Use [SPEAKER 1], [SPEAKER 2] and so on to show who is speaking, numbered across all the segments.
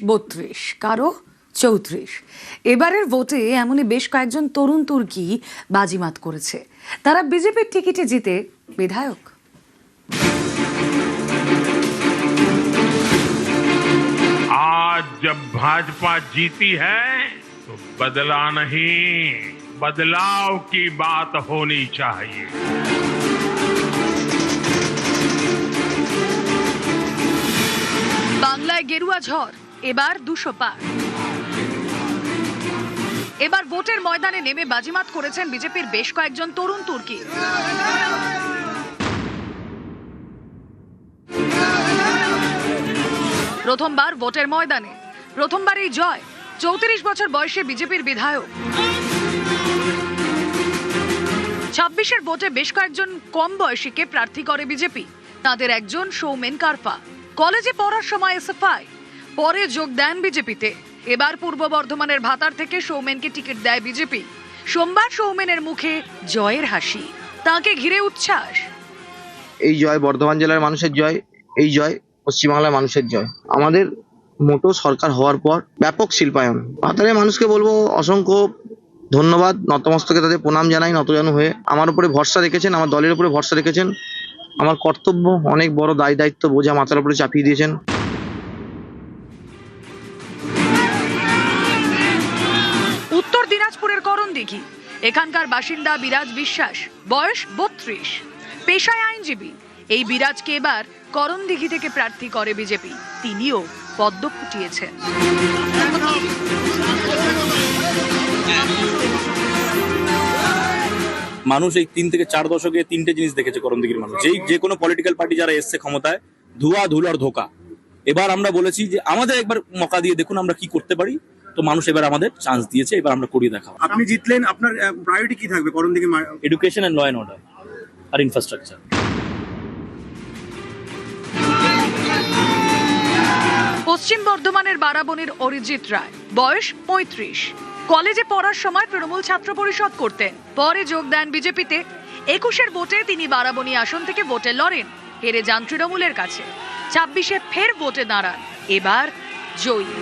[SPEAKER 1] 32, কারো 34। এবারের ভোটে এমনই বেশ কয়েকজন তরুণ তুর্কি বাজিমাত করেছে। তারা বিজেপির টিকিটে জিতে বিধায়ক।
[SPEAKER 2] आज जब भाजपा जीती है तो बदला नहीं, बदलाव की बात होनी चाहिए।
[SPEAKER 1] বাংলায় গেরুয়া ঝড়, এবার 200 পার। এবার ভোটের ময়দানে নেমে বাজিমাত করেছেন বিজেপির বেশ কয়েকজন তরুণ তুর্কি। প্রথমবার ভোটের ময়দানে, প্রথমবারই জয়। 34 বছর বয়সে বিজেপির বিধায়ক। 26-এর ভোটে বেশ কয়েকজন কম বয়সীকে প্রার্থী করে বিজেপি। তাদের একজন সৌমেন কারপা। কলেজে পড়ার সময় এসএফআই, পরে যোগ দেন বিজেপিতে। এবার পূর্ব বর্ধমানের ভাতার থেকে সৌমেনকে টিকিট দেয় বিজেপি। সোমবার সৌমেনের মুখে জয়ের হাসি, তাকে ঘিরে উচ্ছ্বাস।
[SPEAKER 3] এই জয় বর্ধমান জেলার মানুষের জয়, এই জয় পশ্চিমবাংলার মানুষের জয়। আমাদের মোটো সরকার হওয়ার পর ব্যাপক শিল্পায়ন। ভাতারের মানুষকে বলবো অসংখ্য ধন্যবাদ, নতমস্তকে তাদের প্রণাম জানাই। নতজানু হয়ে আমার উপরে ভরসা রেখেছেন, আমার দলের উপরে ভরসা রেখেছেন। আমার কর্তব্য, অনেক বড় দায়িত্ব বোঝা মাথার উপরে চাপিয়ে দিয়েছেন।
[SPEAKER 1] উত্তর দিনাজপুরের করণদিঘি, এখানকার বাসিন্দা বিরাজ বিশ্বাস, বয়স 32, পেশায় আইনজীবী। এই বিরাজকে এবার করণদিঘি থেকে প্রার্থী করে বিজেপি। তিনিও পদ্ম ফুটিয়েছেন।
[SPEAKER 4] মানুষ এই 3 থেকে 4 দশকে 3টে জিনিস দেখেছে করণদিঘির মানুষ। যে কোনো পলিটিক্যাল পার্টি যারা এসছে ক্ষমতায়, ধোয়া ধুলো আর ধোকা। এবার আমরা বলেছি যে আমাদের একবার মৌকা দিয়ে দেখুন আমরা কি করতে পারি। তো মানুষ এবার আমাদের চান্স দিয়েছে, এবার আমরা করিয়ে দেখাবো।
[SPEAKER 5] আপনি জিতলেন, আপনার প্রায়োরিটি কি থাকবে Karandighi?
[SPEAKER 4] Education and law and order আর ইনফ্রাস্ট্রাকচার।
[SPEAKER 1] পশ্চিম বর্ধমানের বারাবণীর অরিজিৎ রায়, বয়স 35, কলেজে পড়ার সময় তৃণমূল ছাত্র পরিষদ করতেন। পরে যোগ দেন বিজেপিতে। 21-এর ভোটে তিনি বারাবণী আসন থেকে ভোটে লড়েন, হেরে যান তৃণমূলের কাছে। 26-এ ফের ভোটে দাঁড়ান, এবার জয়ী।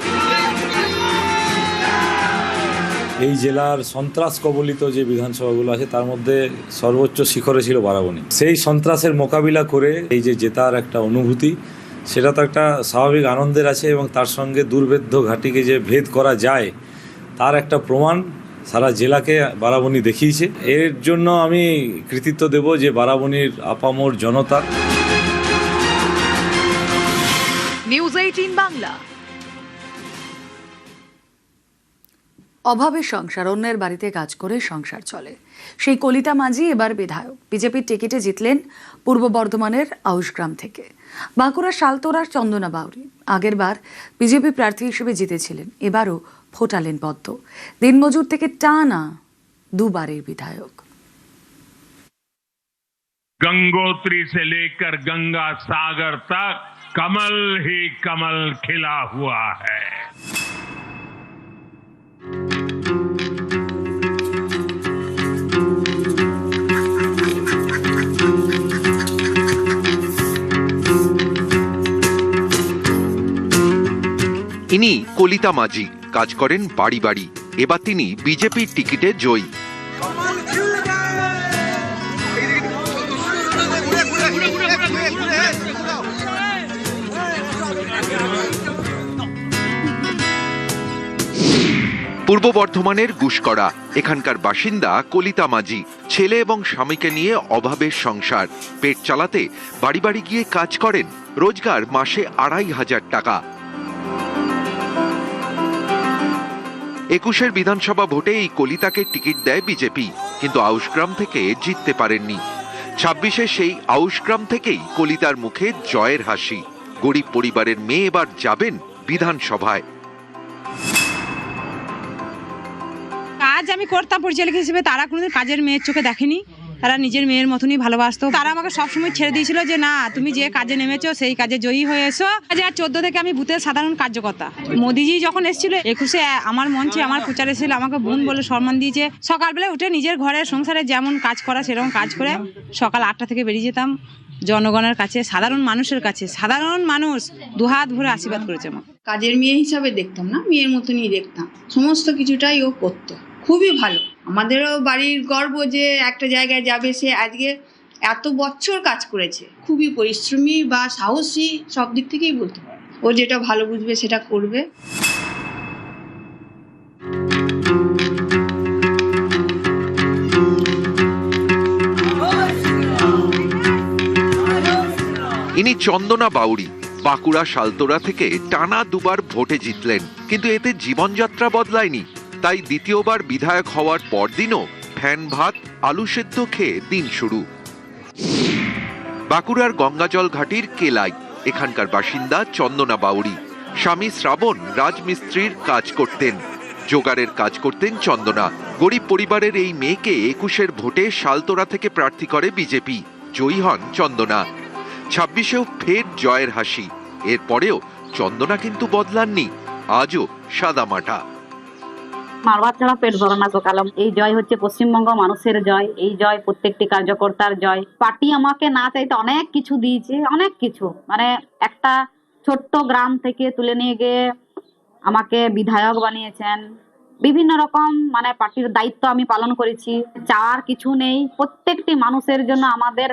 [SPEAKER 6] এই জেলার সন্ত্রাস কবলিত যে বিধানসভাগুলো আছে তার মধ্যে সর্বোচ্চ শিখরে ছিল বারাবণী। সেই সন্ত্রাসের মোকাবিলা করে এই যে জেতার একটা অনুভূতি, সেটা তো একটা স্বাভাবিক আনন্দের আছে, এবং তার সঙ্গে দুর্ভেদ্য ঘাটিকে যে ভেদ করা যায় তার একটা প্রমাণ সারা জেলাকে বারাবণী দেখিয়েছে। এর জন্য আমি কৃতিত্ব দেব যে বারাবণীর আপামর জনতা।
[SPEAKER 1] নিউজ 18 বাংলা। অভাবের সংসার, অন্যের বাড়িতে কাজ করে সংসার চলে, সেই কলিতা মাঝি এবার বিধায়ক। বিজেপির টিকিটে জিতলেন পূর্ব বর্ধমানের আউশগ্রাম থেকে। বাঁকুড়া শালতোরার চন্দনা বাউরি আগের বার বিজেপি প্রার্থী হিসেবে জিতেছিলেন, এবারও ফোটালেন পদ্ম। দিনমজুর থেকে টানা দুবারের বিধায়ক।
[SPEAKER 2] गंगोत्री से लेकर गंगा सागर तक कमल ही कमल खिला हुआ है।
[SPEAKER 7] ইনি কলিতা মাঝি, কাজ করেন বাড়ি বাড়ি। এবার তিনি বিজেপির টিকিটে জয়ী। পূর্ব বর্ধমানের গুসকরা, এখানকার বাসিন্দা কলিতা মাঝি। ছেলে এবং স্বামীকে নিয়ে অভাবের সংসার, পেট চালাতে বাড়ি বাড়ি গিয়ে কাজ করেন। রোজগার মাসে 2,500 টাকা। 21-এর বিধানসভা ভোটে এই কলিতাকে টিকিট দেয় বিজেপি, কিন্তু আউশগ্রাম থেকে জিততে পারেননি। 26-এ সেই আউশগ্রাম থেকেই কলিতার মুখে জয়ের হাসি। গরিব পরিবারের মেয়ে এবার যাবেন বিধানসভায়।
[SPEAKER 8] কাজ আমি করতাম পরিচালক হিসেবে, তারা কোনোদিন কাজের মেয়ের চোখে দেখেনি। তারা নিজের মেয়ের মতনই ভালোবাসতো। তারা আমাকে সবসময় ছেড়ে দিয়েছিল যে না, তুমি যে কাজে নেমেছো সেই কাজে জয়ী হয়ে এসো। 2014 থেকে আমি বুথের সাধারণ কার্যকর্তা। মোদিজি যখন এসেছিল 21-এ আমার মঞ্চে আমার প্রচার এসেছিল, আমাকে বোন বলে সম্মান দিয়েছে। সকালবেলা উঠে নিজের ঘরের সংসারে যেমন কাজ করা সেরকম কাজ করে সকাল 8টা থেকে বেরিয়ে যেতাম জনগণের কাছে, সাধারণ মানুষের কাছে। সাধারণ মানুষ দুহাত ভরে আশীর্বাদ করেছে আমাকে।
[SPEAKER 9] কাজের মেয়ে হিসাবে দেখতাম না, মেয়ের মতনই দেখতাম। সমস্ত কিছুটাই ও করতো, খুবই ভালো। আমাদেরও বাড়ির গর্ব যে একটা জায়গায় যাবে সে, আজকে এত বছর কাজ করেছে। খুবই পরিশ্রমী বা সাহসী, সব দিক থেকেই বলতে পারে। ও যেটা ভালো বুঝবে সেটা করবে।
[SPEAKER 7] ইনি চন্দনা বাউরি। বাঁকুড়া শালতোড়া থেকে টানা দুবার ভোটে জিতলেন, কিন্তু এতে জীবনযাত্রা বদলায়নি। তাই দ্বিতীয়বার বিধায়ক হওয়ার পরদিনও ফ্যান ভাত আলু সেদ্ধ খেয়ে দিন শুরু। বাঁকুড়ার গঙ্গাজল ঘাটির কেলাই এখানকার বাসিন্দা চন্দনা বাউরি। স্বামী শ্রাবণ রাজমিস্ত্রির কাজ করতেন, জোগাড়ের কাজ করতেন চন্দনা। গরিব পরিবারের এই মেয়েকে 21-এর ভোটে শালতোড়া থেকে প্রার্থী করে বিজেপি। জয়ী হন চন্দনা। 26-এও ফের জয়ের হাসি। এরপরেও চন্দনা কিন্তু বদলাননি, আজও সাদামাটা।
[SPEAKER 10] মারবার ছাড়া পেট ভরে না সকালম। এই জয় হচ্ছে পশ্চিমবঙ্গ মানুষের জয়, এই জয় প্রত্যেকটি কার্যকর্তার জয়। পার্টি আমাকে না চাইতে অনেক কিছু দিয়েছে, অনেক কিছু। মানে একটা ছোট্ট গ্রাম থেকে তুলে নিয়ে গিয়ে আমাকে বিধায়ক বানিয়েছেন। বিভিন্ন রকম মানে পার্টির দায়িত্ব আমি পালন করেছি। চাওয়ার কিছু নেই, প্রত্যেকটি মানুষের জন্য আমাদের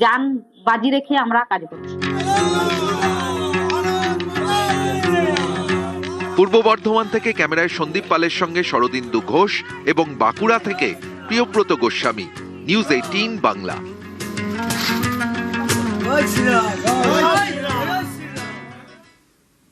[SPEAKER 10] জান বাজি রেখে আমরা কাজ করছি।
[SPEAKER 7] পূর্ব বর্ধমান থেকে ক্যামেরায় সন্দীপ পালের সঙ্গে শরদিন্দু ঘোষ এবং বাঁকুড়া থেকে প্রিয়ব্রত গোস্বামী, নিউজ 18 বাংলা।